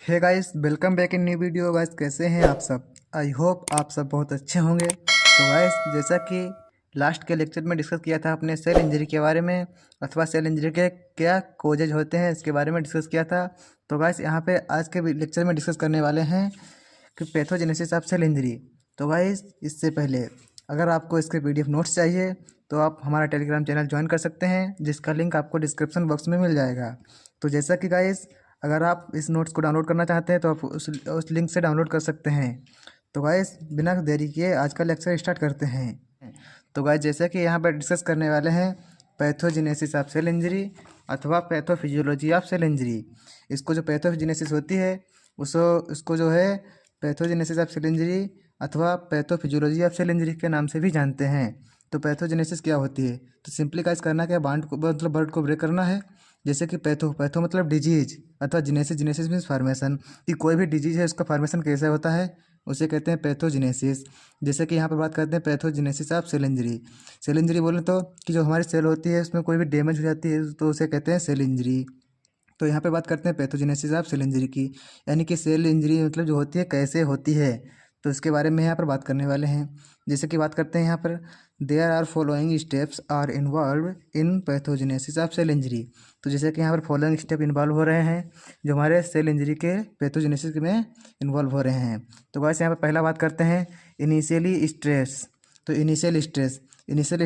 Hey guys, welcome back in new video. Guys, कैसे हैं आप सब? आई होप आप सब बहुत अच्छे होंगे। तो गाइस, जैसा कि लास्ट के लेक्चर में डिस्कस किया था अपने सेल इंजरी के बारे में, अथवा सेल इंजरी के क्या कोजेज होते हैं इसके बारे में डिस्कस किया था। तो गाइस, यहाँ पे आज के लेक्चर में डिस्कस करने वाले हैं कि पैथोजेनेसिस ऑफ सेल इंजरी। तो गाइस, इससे पहले अगर आपको इसके PDF नोट्स चाहिए तो आप हमारा टेलीग्राम चैनल ज्वाइन कर सकते हैं, जिसका लिंक आपको डिस्क्रिप्शन बॉक्स में मिल जाएगा। तो जैसा कि गाइस, अगर आप इस नोट्स को डाउनलोड करना चाहते हैं तो आप उस लिंक से डाउनलोड कर सकते हैं। तो गाइस, बिना देरी किए आज का लेक्चर स्टार्ट करते हैं। तो गाइस, जैसे कि यहाँ पर डिस्कस करने वाले हैं पैथोजेनेसिस ऑफ सेल इंजरी अथवा पैथोफिजियोलॉजी ऑफ सेल इंजरी। इसको जो पैथोजेनेसिस होती है उसको जो है पैथोजेनेसिस ऑफ सेल इंजरी अथवा पैथोफिजियोलॉजी ऑफ सेल इंजरी के नाम से भी जानते हैं। तो पैथोजेनेसिस क्या होती है? तो सिंपली गाइस करना क्या, बांड को मतलब वर्ड को ब्रेक करना है। जैसे कि पैथो मतलब डिजीज अथवा जिनेसिस मीन्स फार्मेशन, कि कोई भी डिजीज है उसका फार्मेशन कैसे होता है उसे कहते हैं पैथोजिनेसिस। जैसे कि यहाँ पर बात करते हैं pathogenesis of cell injury. Cell injury बोले तो कि जो हमारी सेल होती है उसमें कोई भी डैमेज हो जाती है तो उसे कहते हैं सेल इंजरी। तो यहाँ पे बात करते हैं पैथोजेनेसिस ऑफ सेल इंजरी की, यानी कि सेल इंजरी मतलब जो होती है कैसे होती है, तो इसके बारे में यहाँ पर बात करने वाले हैं। जैसे कि बात करते हैं यहाँ पर there are following steps are involve in pathogenesis of cell injury. तो जैसे कि यहाँ पर फॉलोइंग स्टेप इन्वॉल्व हो रहे हैं जो हमारे सेल इंजरी के पैथोजेनेसिस में इन्वॉल्व हो रहे हैं। तो वैसे यहाँ पर पहला बात करते हैं इनिशियली स्ट्रेस। तो इनिशियल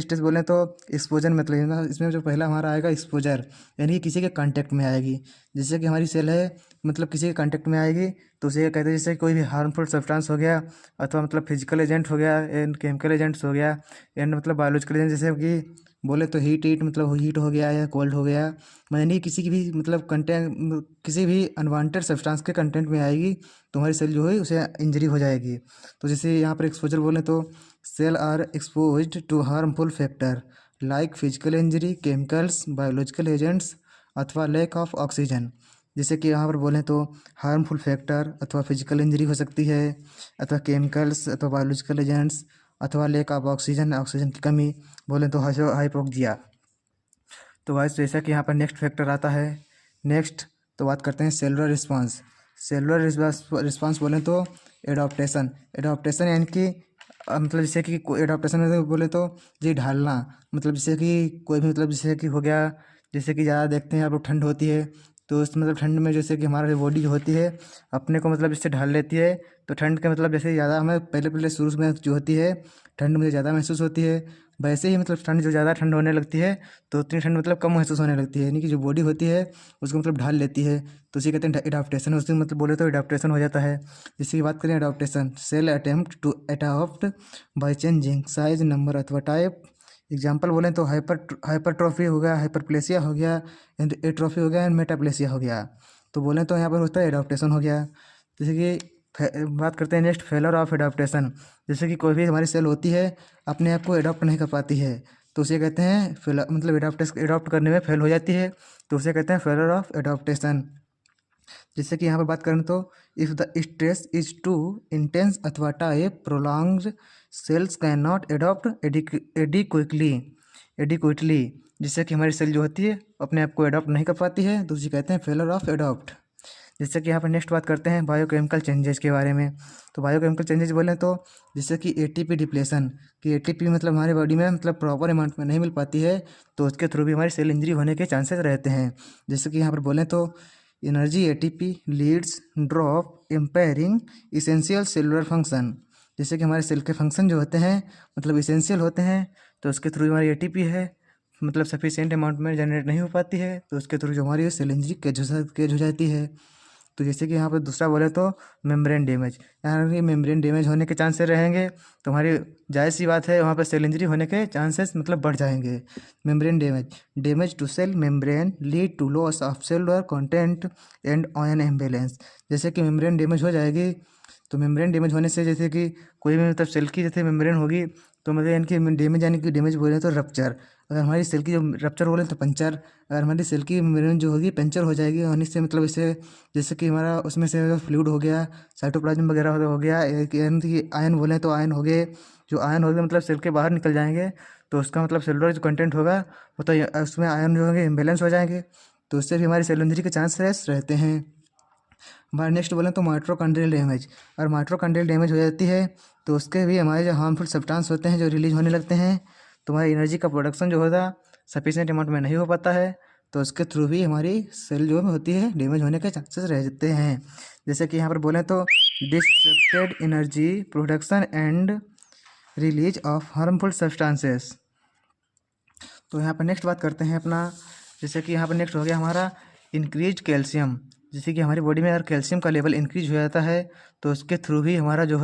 स्टेज बोलें तो एक्सपोजर मतलब है ना, इसमें जो पहला हमारा आएगा एक्सपोजर, यानी कि किसी के कांटेक्ट में आएगी। जैसे कि हमारी सेल है मतलब किसी के कांटेक्ट में आएगी तो उसे कहते हैं जैसे कोई भी हार्मफुल सब्सटेंस हो गया अथवा मतलब फिजिकल एजेंट हो गया एंड केमिकल एजेंट्स हो गया एंड मतलब बायोलॉजिकल एजेंट, जैसे कि बोले तो हीट मतलब हीट हो गया या कोल्ड हो गया, यानी किसी की भी मतलब कंटेंट किसी भी अनवांटेड सब्सटेंस के कंटेंट में आएगी तो हमारी सेल जो है उसे इंजरी हो जाएगी। तो जैसे यहाँ पर एक्सपोजर बोलें तो cell are exposed to harmful factor like physical injury, chemicals, biological agents अथवा लैक ऑफ ऑक्सीजन। जैसे कि यहाँ पर बोलें तो हार्मफुल फैक्टर अथवा फिजिकल इंजरी हो सकती है अथवा केमिकल्स अथवा बायोलॉजिकल एजेंट्स अथवा लैक ऑफ ऑक्सीजन की कमी बोलें तो हाइपोक्सिया। तो वाइस जैसा कि यहाँ पर नेक्स्ट फैक्टर आता है। नेक्स्ट तो बात करते हैं सेलुलर रिस्पांस। सेलुलर रिस्पांस बोलें तो एडॉप्टेशन यानी कि मतलब जैसे कि एडॉप्टेशन में बोले तो जी ढालना, मतलब जैसे कि कोई भी मतलब जैसे कि हो गया, जैसे कि ज़्यादा देखते हैं आप लोग ठंड होती है तो उस मतलब ठंड में जैसे कि हमारा बॉडी जो होती है अपने को मतलब इससे ढाल लेती है। तो ठंड के मतलब जैसे ज़्यादा हमें पहले शुरू में जो होती है ठंड मुझे ज़्यादा महसूस होती है, वैसे ही मतलब ठंड जो ज़्यादा ठंड होने लगती है तो उतनी ठंड मतलब कम महसूस होने लगती है, यानी कि जो बॉडी होती है उसको मतलब ढाल लेती है। तो इसे कहते हैं एडाप्टेशन, उससे मतलब बोले तो एडाप्टेशन हो जाता है। जैसे कि बात करें adaptation, cell attempt to adopt by changing size, number अथवा टाइप। एग्जाम्पल बोलें तो हाइपरट्रॉफी हो गया, हाइपरप्लेसिया हो गया एंड एट्रोफी हो गया एंड मेटाप्लेसिया हो गया। तो बोलें तो यहाँ पर होता है एडाप्टेशन हो गया। जैसे कि बात करते हैं नेक्स्ट फेलर ऑफ एडाप्टेशन। जैसे कि कोई भी हमारी सेल होती है अपने आप को एडॉप्ट नहीं कर पाती है तो उसे कहते हैं फेल, मतलब एडॉप्ट करने में फेल हो जाती है तो उसे कहते हैं फेलर ऑफ एडॉप्टेशन। जैसे कि यहाँ पर बात करें तो if the stress is too intense अथवा type prolonged cells can not adapt adequately. जिससे कि हमारी सेल जो होती है अपने आप को एडॉप्ट नहीं कर पाती है तो उसे कहते हैं फेलर ऑफ एडॉप्ट। जैसे कि यहाँ पर नेक्स्ट बात करते हैं बायोकेमिकल चेंजेस के बारे में। तो बायोकेमिकल चेंजेस बोलें तो जैसे कि ATP डिप्लेशन, कि ATP मतलब हमारे बॉडी में मतलब प्रॉपर अमाउंट में नहीं मिल पाती है तो उसके थ्रू भी हमारी सेल इंजरी होने के चांसेस रहते हैं। जैसे कि यहाँ पर बोलें तो energy ATP leads drop impairing essential cellular function. जैसे कि हमारे सेल के फंक्शन जो होते हैं मतलब इसेंशियल होते हैं तो उसके थ्रू हमारी ATP है मतलब सफिशिएंट अमाउंट में जनरेट नहीं हो पाती है तो उसके थ्रू जो हमारी सेल इंजरी केज हो जाती है। तो जैसे कि यहाँ पर दूसरा बोले तो मेम्ब्रेन डैमेज, यानी मेम्ब्रेन डैमेज होने के चांसेस रहेंगे तो हमारी जायज़ सी बात है वहाँ पर सेल इंजरी होने के चांसेस मतलब बढ़ जाएंगे। Membrane damage to cell membrane lead to loss of cellular content and ion imbalance. जैसे कि मेम्ब्रेन डैमेज हो जाएगी तो मेम्ब्रेन डैमेज होने से जैसे कि कोई भी मतलब सेल की जैसे मेम्ब्रेन होगी तो मतलब इनकी डैमेज यानी कि डैमेज बोले तो रप्चर, अगर हमारी सेल की जो रप्चर बोले तो पंचर, अगर हमारी सेल की मेम्ब्रेन जो होगी पंचर हो जाएगी और इससे मतलब इसे जैसे कि हमारा उसमें से फ्लूइड हो गया, साइटोप्लाज्म वगैरह हो गया, यानी कि आयन बोले तो आयन हो गए, जो आयन हो गए मतलब सेल के बाहर निकल जाएंगे तो उसका मतलब सेलुलर जो कंटेंट होगा वो तो उसमें आयन जो होंगे इम्बेलेंस हो जाएंगे तो उससे भी हमारी सेल इंजरी के चांसेस रहते हैं। हमारा नेक्स्ट बोलें तो माइटोकॉन्ड्रियल डैमेज। और माइटोकॉन्ड्रियल डैमेज हो जाती है तो उसके भी हमारे जो हार्मफुल सब्सटेंस होते हैं जो रिलीज होने लगते हैं, तो हमारी एनर्जी का प्रोडक्शन जो होता सफिशिएंट अमाउंट में नहीं हो पाता है, तो उसके थ्रू भी हमारी सेल जो होती है डैमेज होने के चांसेस रह जाते हैं। जैसे कि यहाँ पर बोलें तो disrupted energy production and release of harmful substances. तो यहाँ पर नेक्स्ट बात करते हैं अपना, जैसे कि यहाँ पर नेक्स्ट हो गया हमारा इंक्रीज कैल्शियम। जैसे कि हमारी बॉडी में अगर कैल्शियम का लेवल इंक्रीज हो जाता है तो उसके थ्रू भी हमारा जो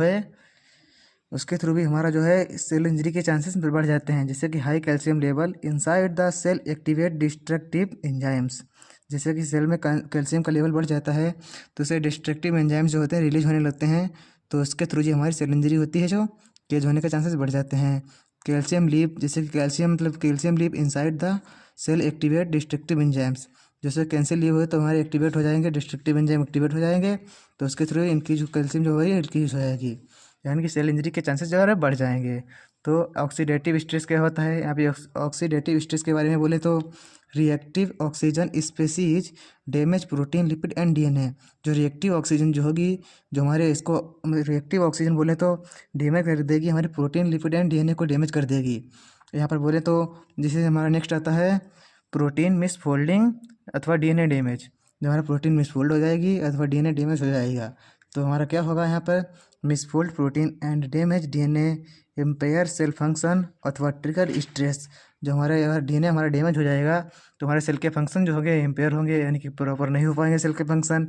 है सेल इंजरी के चांसेस बढ़ जाते हैं। जैसे कि high calcium level inside the cell activate destructive enzymes. जैसे कि सेल में कैल्शियम का लेवल बढ़ जाता है तो उसे डिस्ट्रक्टिव एंजाइम्स जो होते हैं रिलीज होने लगते हैं, तो उसके थ्रू जो हमारी सेल इंजरी होती है जो केज होने के चांसेस बढ़ जाते हैं। कैल्शियम लीप, जैसे कि calcium leak inside the cell activate destructive enzymes. जैसे कैंसिल लीव हो तो हमारे एक्टिवेट हो जाएंगे, डिस्ट्रक्टिव एंजाइम एक्टिवेट हो जाएंगे, तो उसके थ्रू इनकी जो कैल्शियम जो है इंक्रीज हो जाएगी, यानी कि सेल इंजरी के चांसेस जो है बढ़ जाएंगे। तो ऑक्सीडेटिव स्ट्रेस क्या होता है, यहाँ पे ऑक्सीडेटिव स्ट्रेस के बारे में बोले तो reactive oxygen species damage protein lipid and DNA. जो रिएक्टिव ऑक्सीजन जो होगी, जो हमारे इसको रिएक्टिव ऑक्सीजन बोले तो डैमेज कर देगी हमारे प्रोटीन लिपिड एंड डीएनए को डैमेज कर देगी। यहाँ पर बोले तो जैसे हमारा नेक्स्ट आता है प्रोटीन मिसफोल्डिंग अथवा डीएनए डैमेज। जो हमारा प्रोटीन मिसफोल्ड हो जाएगी अथवा डीएनए डैमेज हो जाएगा, तो हमारा क्या होगा यहाँ पर misfold protein and damage DNA impair cell function अथवा ट्रिगर स्ट्रेस। जो हमारे अगर डीएनए हमारा डैमेज हो जाएगा तो हमारे सेल के फंक्शन जो होंगे इम्पेयर होंगे, यानी कि प्रॉपर नहीं हो पाएंगे सेल के फंक्शन।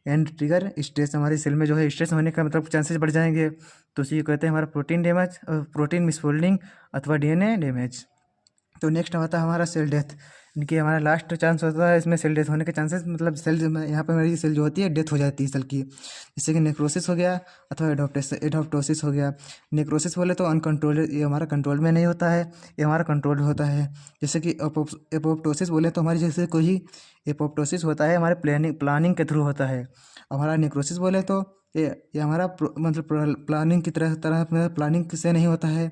एंड ट्रिगर स्ट्रेस, हमारी सेल में जो है स्ट्रेस होने का मतलब चांसेस बढ़ जाएंगे, तो इसी को कहते हैं हमारा प्रोटीन डैमेज, प्रोटीन मिसफोल्डिंग अथवा डीएनए डैमेज। तो नेक्स्ट आता है हमारा सेल डेथ, इनकी हमारा लास्ट चांस होता है इसमें सेल डेथ होने के चांसेस, मतलब सेल यहाँ पर मेरी सेल जो होती है डेथ हो जाती है सेल की। जैसे कि नेक्रोसिस हो गया अथवा एडोप्टोसिस हो गया। नेक्रोसिस बोले तो अनकंट्रोल्ड, ये हमारा कंट्रोल में नहीं होता है, ये हमारा कंट्रोल होता है। जैसे कि एपोप्टोसिस बोले तो हमारी जैसे कोई एपोप्टोसिस होता है हमारे प्लानिंग के थ्रू होता है। हमारा नेक्रोसिस बोले तो ये हमारा मतलब प्लानिंग की तरह प्लानिंग से नहीं होता है,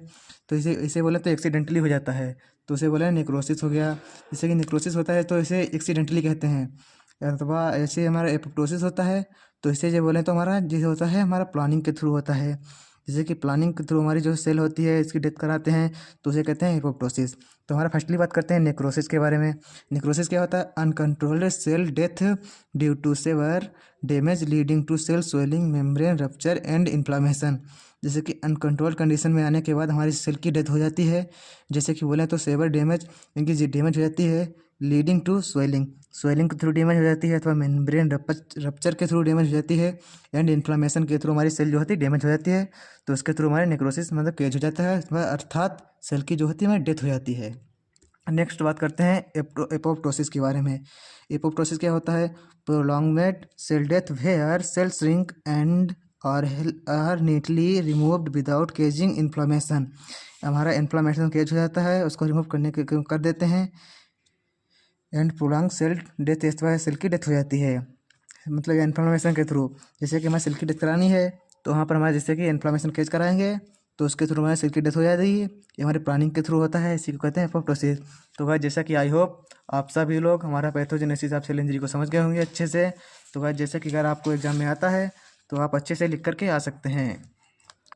तो इसे बोले तो एक्सीडेंटली हो जाता है, तो उसे बोले नेक्रोसिस हो गया। जैसे कि नेक्रोसिस होता है तो इसे एक्सीडेंटली कहते हैं, अथवा ऐसे हमारा एपोप्टोसिस होता है तो इसे जो बोले तो हमारा जो होता है हमारा प्लानिंग के थ्रू होता है। जैसे कि प्लानिंग के थ्रू हमारी जो सेल होती है इसकी डेथ कराते हैं तो उसे कहते हैं एपोप्टोसिस। तो हमारा फर्स्टली बात करते हैं नेक्रोसिस के बारे में। नेक्रोसिस क्या होता है, uncontrolled cell death due to severe damage leading to cell swelling membrane rupture and inflammation. जैसे कि अनकंट्रोल कंडीशन में आने के बाद हमारी सेल की डेथ हो जाती है। जैसे कि बोले तो सेवर डैमेज, इनकी डैमेज हो जाती है लीडिंग टू स्वेलिंग के थ्रू डैमेज हो जाती है, अथवा मेम्ब्रेन रप्चर के थ्रू डैमेज हो जाती है, एंड इन्फ्लामेशन के थ्रू हमारी सेल जो होती है डैमेज हो जाती है, तो उसके थ्रू हमारे नेक्रोसिस मतलब केज हो जाता है, अर्थात सेल की जो होती है हमारी डेथ हो जाती है। नेक्स्ट बात करते हैं एपोप्टोसिस के बारे में। एपोप्टोसिस क्या होता है, prolongment cell death where cell shrink and are neatly removed without causing inflammation. हमारा इन्फ्लामेशन केज हो जाता है, उसको रिमूव कर देते हैं, एंड प्रोलॉन्ग सेल डेथ, इस तरह सेल की डेथ हो जाती है, मतलब इन्फ्लामेशन के थ्रू। जैसे कि हमें सेल की डेथ करानी है तो वहाँ पर हमारे जैसे कि इन्फ्लामेशन केज कराएंगे तो उसके थ्रू हमारे सेल की डेथ हो जाएगी, ये हमारे प्लानिंग के थ्रू होता है, इसी को कहते हैं एपोप्टोसिस। तो भाई जैसा कि आई होप आप सभी लोग हमारा पैथोजेनेसिस आप सेल इंजरी को समझ गए होंगे अच्छे से। तो भाई जैसे कि अगर आपको एग्जाम में आता है तो आप अच्छे से लिख करके आ सकते हैं।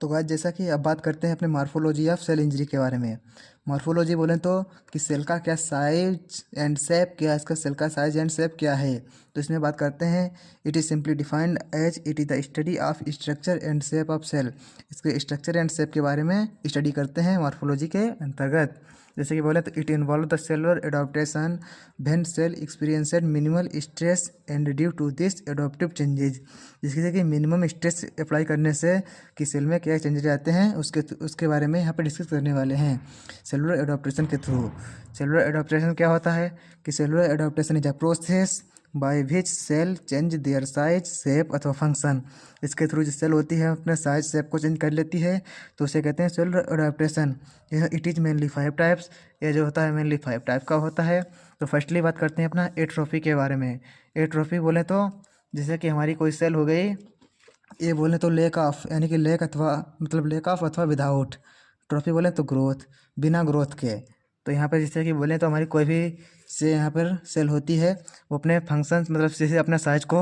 तो गाइस जैसा कि अब बात करते हैं अपने मॉर्फोलॉजी ऑफ सेल इंजरी के बारे में। मॉर्फोलॉजी बोलें तो कि सेल का क्या साइज एंड शेप, क्या इसका सेल का साइज एंड शेप क्या है, तो इसमें बात करते हैं it is simply defined as it is the study of structure and shape of cell. इसके स्ट्रक्चर एंड शेप के बारे में स्टडी करते हैं मॉर्फोलॉजी के अंतर्गत। जैसे कि बोले तो it involve the cellular adaptation when cell experienced minimal stress and due to this adaptive changes. जिससे कि मिनिमम स्ट्रेस अप्लाई करने से कि सेल में क्या चेंजेज आते हैं उसके बारे में यहाँ पर डिस्कस करने वाले हैं सेलुलर एडॉप्टेशन के थ्रू। सेलुलर एडॉप्टेशन क्या होता है कि cellular adaptation is a process by which cell change their size shape अथवा फंक्शन। इसके थ्रू जो सेल होती है अपने साइज शेप को चेंज कर लेती है, तो उसे कहते हैं सेलुलर एडॉप्टेशन। यह इट इज़ मेनली 5 टाइप्स, यह जो होता है मेनली 5 टाइप का होता है। तो फर्स्टली बात करते हैं अपना एट्रोफी के बारे में। एट्रोफी बोले तो जैसे कि हमारी कोई सेल हो गई, ये बोले तो लेक ऑफ, यानी कि लेक अथवा मतलब लेक ऑफ अथवा विदाउट। ट्रॉफी बोले तो ग्रोथ, बिना ग्रोथ के। तो यहाँ पर जैसे कि बोले तो हमारी कोई भी से यहाँ पर सेल होती है वो अपने फंक्शंस मतलब जैसे अपने साइज को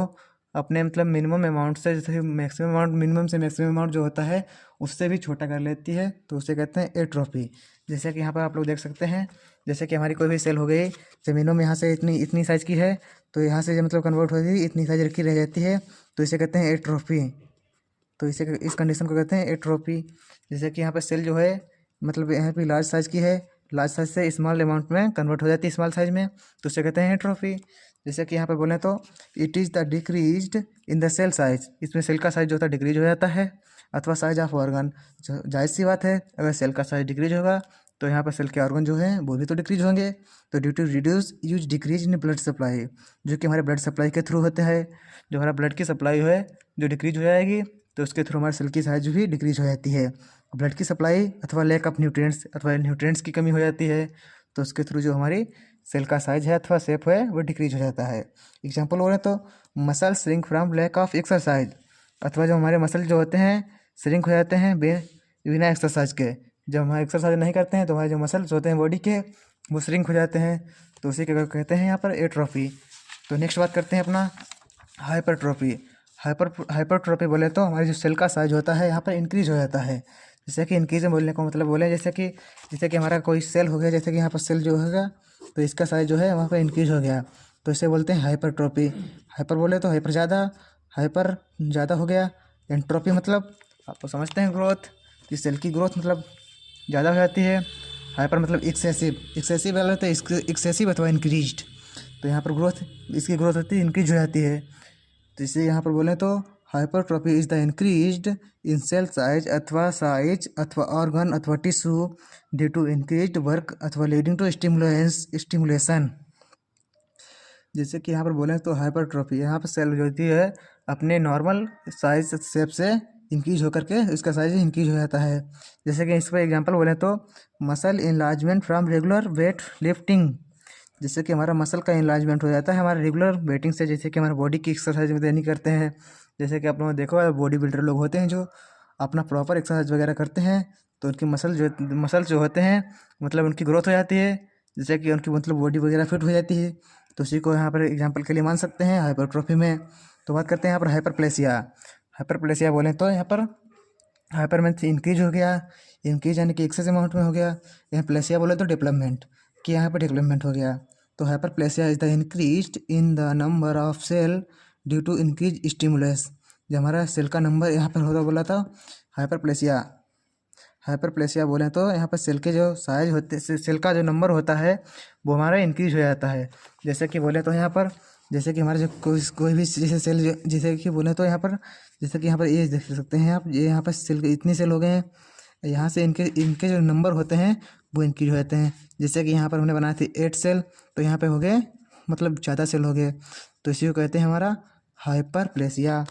अपने मतलब मिनिमम अमाउंट से, जैसे मैक्सिमम अमाउंट, मिनिमम से मैक्सिमम अमाउंट जो होता है उससे भी छोटा कर लेती है, तो उसे कहते हैं एट्रोफी। जैसे कि यहाँ पर आप लोग देख सकते हैं, जैसे कि हमारी कोई भी सेल हो गई, ज़मीनों में यहाँ से इतनी इतनी साइज़ की है, तो यहाँ से मतलब कन्वर्ट हो गई, इतनी साइज रखी रह जाती है, तो इसे कहते हैं एट्रोफी। तो इसे इस कंडीशन को कहते हैं एट्रोफी। जैसे कि यहाँ पर सेल जो है मतलब यहाँ पे लार्ज साइज़ की है, लार्ज साइज से स्मॉल अमाउंट में कन्वर्ट हो जाती है स्मॉल साइज में, तो उसे कहते हैं एट्रोफी। जैसे कि यहाँ पर बोलें तो it is the decreased in the cell size, इसमें सेल का साइज जो होता है डिक्रीज हो जाता है, अथवा साइज ऑफ ऑर्गन, जाहिर सी बात है अगर सेल का साइज डिक्रीज होगा तो यहाँ पर सेल के ऑर्गन जो है वो भी तो डिक्रीज होंगे। तो due to reduce use decrease in blood supply, जो कि हमारे ब्लड सप्लाई के थ्रू होते हैं, जो हमारा ब्लड की सप्लाई है जो डिक्रीज हो जाएगी तो उसके थ्रू हमारे सेल की साइज भी डिक्रीज हो जाती है। ब्लड की सप्लाई अथवा लैक ऑफ न्यूट्रिएंट्स अथवा न्यूट्रिएंट्स की कमी हो जाती है, तो उसके थ्रू जो हमारी सेल का साइज है अथवा शेप है वो डिक्रीज हो जाता है। एग्जाम्पल बोले तो muscle shrink from lack of exercise, अथवा जो हमारे मसल जो होते हैं श्रिंक हो जाते हैं बिना एक्सरसाइज के। जब हम एक्सरसाइज नहीं करते हैं तो हमारे जो मसल्स होते हैं बॉडी के वो श्रिंक हो जाते हैं, तो उसी के कहते हैं यहाँ पर एट्रोफी। तो नेक्स्ट बात करते हैं अपना हाइपरट्रोफी। हाइपरट्रोफी बोले तो हमारी जो सेल का साइज होता है यहाँ पर इंक्रीज हो जाता है। जैसे कि इंक्रीज में बोलने का मतलब बोले जैसे कि हमारा कोई सेल हो गया, जैसे कि यहाँ पर सेल जो होगा तो इसका साइज जो है वहाँ पर इंक्रीज हो गया, तो इसे बोलते हैं हाइपरट्रोफी। हाइपर बोले तो हाइपर ज़्यादा हो गया, एंट्रोपी मतलब आपको समझते हैं ग्रोथ, इस सेल की ग्रोथ मतलब ज़्यादा हो जाती है। हाइपर मतलब एक्सेसिव वाला तो एक्सेसिव अथवा इंक्रीज्ड, तो यहाँ पर ग्रोथ इसकी ग्रोथ होती है इंक्रीज हो जाती है। तो इसे यहाँ पर बोलें तो hypertrophy is the increased in cell size अथवा ऑर्गन अथवा tissue due to increased work अथवा लीडिंग टू स्टिमुलेशन। जैसे कि यहाँ पर बोलें तो हाइपरट्रोफी, यहाँ पर सेल जो होती है अपने नॉर्मल साइज शेप से इंक्रीज होकर के इसका साइज इंक्रीज हो जाता है। जैसे कि इस पर एग्जांपल बोलें तो muscle enlargement from regular weight lifting, जैसे कि हमारा मसल का इनलार्जमेंट हो जाता है हमारे रेगुलर वेटिंग से, जैसे कि हमारे बॉडी की एक्सरसाइज में नहीं करते हैं। जैसे कि आप लोगों ने देखो बॉडी बिल्डर लोग होते हैं जो अपना प्रॉपर एक्सरसाइज वगैरह करते हैं, तो उनकी मसल जो होते हैं मतलब उनकी ग्रोथ हो जाती है, जैसे कि उनकी मतलब बॉडी वगैरह फिट हो जाती है, तो उसी को यहाँ पर एग्जाम्पल के लिए मान सकते हैं हाइपरट्रोफी में। तो बात करते हैं यहाँ पर हाइपरप्लेसिया बोलें तो यहाँ पर हाइपर मीन्स इंक्रीज हो गया, इंक्रीज यानी कि एक्सेस अमाउंट में हो गया। यहाँ प्लेसिया बोले तो डेवलपमेंट, कि यहाँ पर डेवलपमेंट हो गया। तो hyperplasia is the increase in the number of cell due to increase stimulus, जो हमारा सेल का नंबर यहाँ पर होता बोला था हाइपरप्लेसिया बोलें तो यहाँ पर सेल के जो साइज होते सेल का जो नंबर होता है वो हमारा इंक्रीज हो जाता है। जैसे कि बोले तो यहाँ पर जैसे कि हमारे जो कोई भी जैसे सेल जैसे कि बोले तो यहाँ पर जैसे कि यहाँ पर ये देख सकते हैं आप, ये यहाँ पर सेल इतनी सेल हो गए हैं, यहाँ से इनके जो नंबर होते हैं वो इंक्रीज हो जाते हैं। जैसे कि यहाँ पर हमने बनाए थे 8 सेल, तो यहाँ पे हो गए मतलब ज़्यादा सेल हो गए, तो इसी को कहते हैं हमारा हाइपरप्लेसिया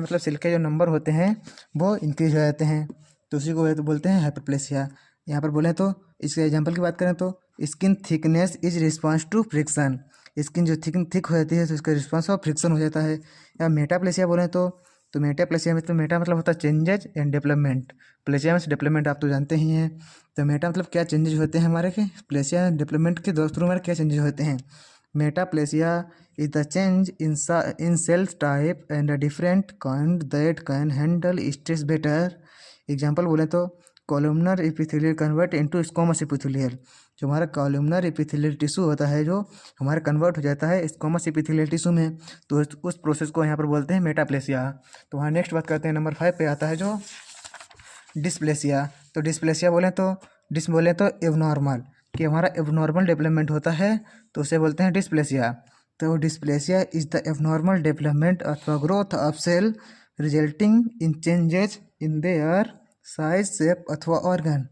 मतलब सेल के जो नंबर होते हैं वो इंक्रीज हो जाते हैं, तो उसी को तो बोलते हैं हाइपरप्लेसिया। यहाँ पर बोलें तो इसके एग्जाम्पल की बात करें तो skin thickness is response to friction, skin जो थिक हो जाती है तो इसका रिस्पॉन्स ऑफ फ्रिक्शन हो जाता है। या मेटाप्लेसिया बोलें तो मेटाप्लेसिया में तो मेटा मतलब होता है चेंजेज एंड डेवलपमेंट, प्लेसिया में डेवलपमेंट आप तो जानते ही हैं। तो मेटा मतलब क्या चेंजेज होते हैं हमारे के, प्लेसिया डेवलपमेंट के थ्रू हमारे क्या चेंजेज होते हैं। Metaplasia is the change in cell type and a different kind that can handle stress better. Example बोले तो columnar epithelial convert into squamous epithelial, जो हमारा कॉलमनर एपिथेलियल टिश्यू होता है जो हमारा कन्वर्ट हो जाता है स्क्वामस एपिथेलियल टिश्यू में, तो उस प्रोसेस को यहाँ पर बोलते हैं मेटाप्लेसिया। तो वहाँ नेक्स्ट बात करते हैं नंबर 5 पे आता है जो डिस्प्लेसिया। तो डिस्प्लेसिया बोले तो एबनॉर्मल, कि हमारा एबनॉर्मल डेवलपमेंट होता है तो उसे बोलते हैं डिस्प्लेसिया। तो dysplasia is the abnormal development अथवा growth of cell resulting in changes in their size shape अथवा ऑर्गन।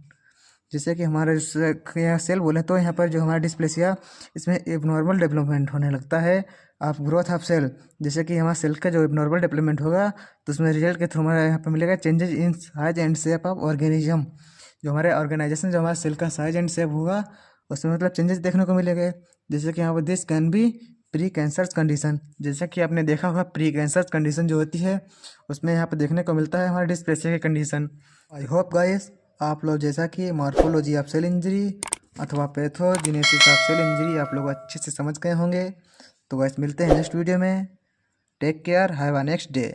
जैसे कि हमारे यहाँ सेल बोले तो यहाँ पर जो हमारा डिस्प्लेसिया इसमें एबनॉर्मल डेवलपमेंट होने लगता है ऑफ ग्रोथ ऑफ सेल। जैसे कि हमारा सेल का जो एबनॉर्मल डेवलपमेंट होगा तो उसमें रिजल्ट के थ्रू हमारा यहाँ पर मिलेगा changes in size and shape of organism, जो हमारे ऑर्गेनाइजेशन जो हमारा सेल का साइज एंड शेप होगा उसमें मतलब चेंजेस देखने को मिलेंगे। जैसे कि यहाँ पर this can be pre cancers condition, जैसा कि आपने देखा होगा प्री कैंसर्स कंडीशन जो होती है उसमें यहाँ पर देखने को मिलता है हमारा डिस्प्लेसिया की कंडीशन। आई होप गाइस आप लोग जैसा कि मॉर्फोलॉजी ऑफ सेल इंजरी अथवा पैथोजेनेसिस ऑफ सेल इंजरी आप लोग अच्छे से समझ गए होंगे। तो गाइस मिलते हैं नेक्स्ट वीडियो में, take care, have a next day.